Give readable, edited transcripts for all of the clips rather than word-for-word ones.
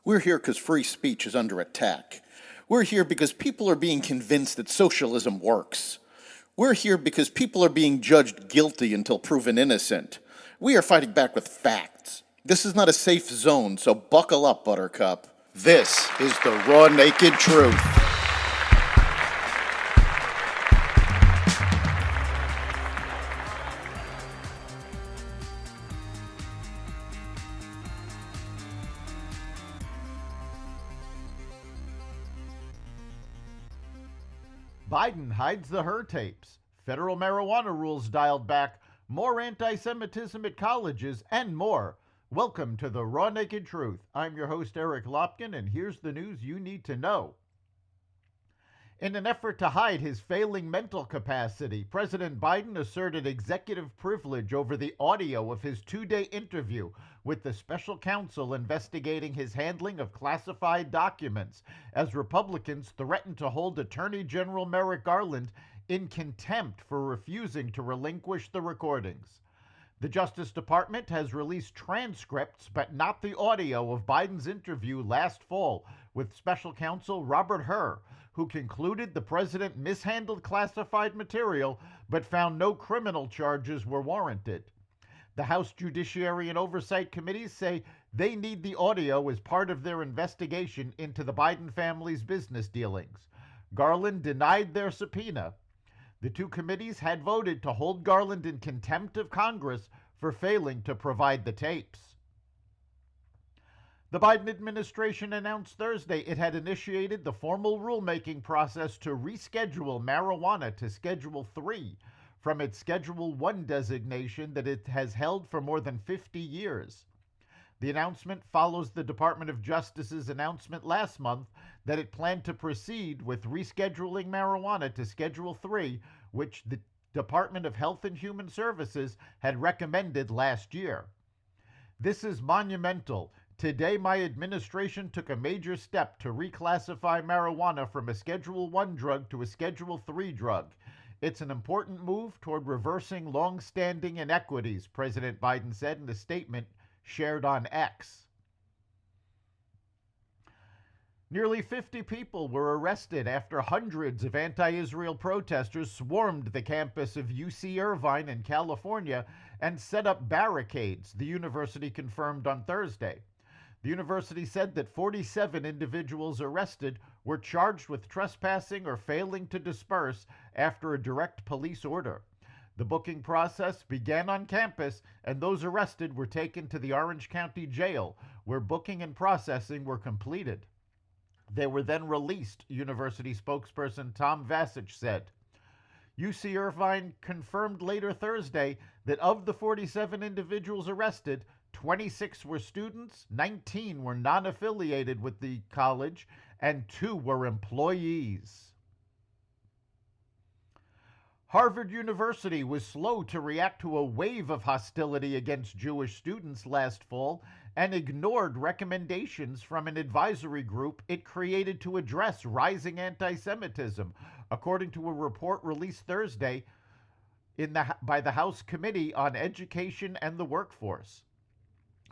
We're here because free speech is under attack. We're here because people are being convinced that socialism works. We're here because people are being judged guilty until proven innocent. We are fighting back with facts. This is not a safe zone, so buckle up, Buttercup. This is the raw, naked truth. Biden hides the Her tapes. Federal marijuana rules dialed back. More anti-Semitism at colleges and more. Welcome to the Raw Naked Truth. I'm your host, Eric Lopkin, and here's the news you need to know. In an effort to hide his failing mental capacity, President Biden asserted executive privilege over the audio of his two-day interview with the special counsel investigating his handling of classified documents, as Republicans threatened to hold Attorney General Merrick Garland in contempt for refusing to relinquish the recordings. The Justice Department has released transcripts, but not the audio of Biden's interview last fall with special counsel Robert Hur, who concluded the president mishandled classified material but found no criminal charges were warranted. The House Judiciary and Oversight Committees say they need the audio as part of their investigation into the Biden family's business dealings. Garland denied their subpoena. The two committees had voted to hold Garland in contempt of Congress for failing to provide the tapes. The Biden administration announced Thursday it had initiated the formal rulemaking process to reschedule marijuana to Schedule 3 from its Schedule 1 designation that it has held for more than 50 years. The announcement follows the Department of Justice's announcement last month that it planned to proceed with rescheduling marijuana to Schedule 3, which the Department of Health and Human Services had recommended last year. This is monumental. Today, my administration took a major step to reclassify marijuana from a Schedule 1 drug to a Schedule 3 drug. It's an important move toward reversing long-standing inequities, President Biden said in a statement shared on X. Nearly 50 people were arrested after hundreds of anti-Israel protesters swarmed the campus of UC Irvine in California and set up barricades, the university confirmed on Thursday. The university said that 47 individuals arrested were charged with trespassing or failing to disperse after a direct police order. The booking process began on campus, and those arrested were taken to the Orange County Jail, where booking and processing were completed. They were then released, university spokesperson Tom Vasich said. UC Irvine confirmed later Thursday that of the 47 individuals arrested, 26 were students, 19 were non-affiliated with the college, and 2 were employees. Harvard University was slow to react to a wave of hostility against Jewish students last fall and ignored recommendations from an advisory group it created to address rising anti-Semitism, according to a report released Thursday by the House Committee on Education and the Workforce.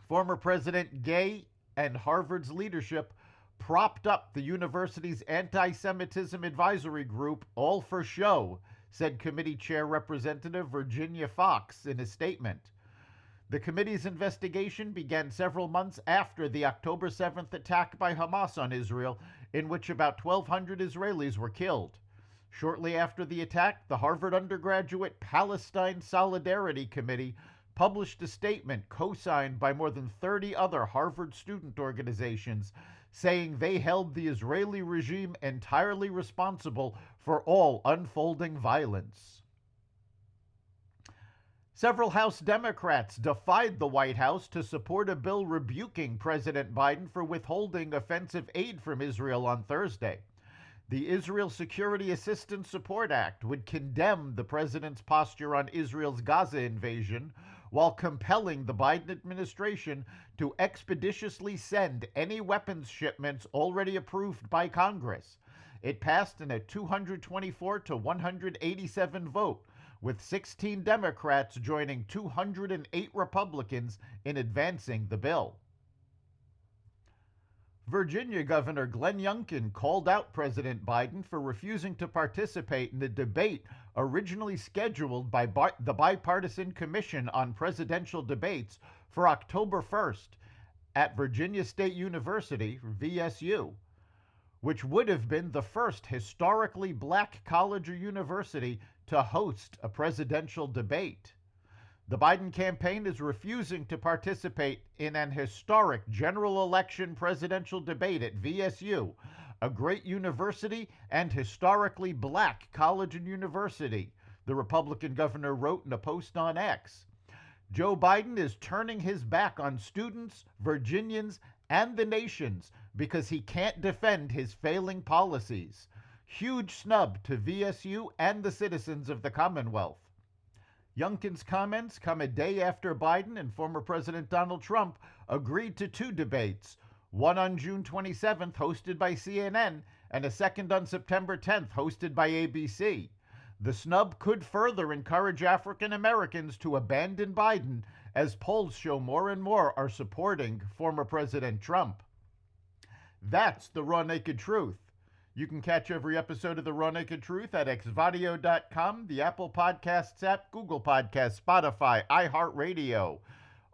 Former President Gay and Harvard's leadership propped up the university's anti-Semitism advisory group, all for show, said Committee Chair Representative Virginia Fox in a statement. The committee's investigation began several months after the October 7th attack by Hamas on Israel, in which about 1,200 Israelis were killed. Shortly after the attack, the Harvard Undergraduate Palestine Solidarity Committee published a statement co-signed by more than 30 other Harvard student organizations, saying they held the Israeli regime entirely responsible for all unfolding violence. Several House Democrats defied the White House to support a bill rebuking President Biden for withholding offensive aid from Israel on Thursday. The Israel Security Assistance Support Act would condemn the president's posture on Israel's Gaza invasion, while compelling the Biden administration to expeditiously send any weapons shipments already approved by Congress. It passed in a 224 to 187 vote, with 16 Democrats joining 208 Republicans in advancing the bill. Virginia Governor Glenn Youngkin called out President Biden for refusing to participate in the debate originally scheduled by the Bipartisan Commission on Presidential Debates for October 1st at Virginia State University, VSU, which would have been the first historically black college or university to host a presidential debate. The Biden campaign is refusing to participate in an historic general election presidential debate at VSU, a great university and historically black college and university, the Republican governor wrote in a post on X. Joe Biden is turning his back on students, Virginians, and the nations because he can't defend his failing policies. Huge snub to VSU and the citizens of the Commonwealth. Youngkin's comments come a day after Biden and former President Donald Trump agreed to two debates, one on June 27th hosted by CNN and a second on September 10th hosted by ABC. The snub could further encourage African Americans to abandon Biden, as polls show more and more are supporting former President Trump. That's the Raw Naked Truth. You can catch every episode of The Raw Naked Truth at xvadio.com, the Apple Podcasts app, Google Podcasts, Spotify, iHeartRadio,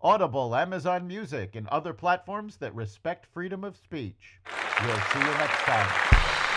Audible, Amazon Music, and other platforms that respect freedom of speech. We'll see you next time.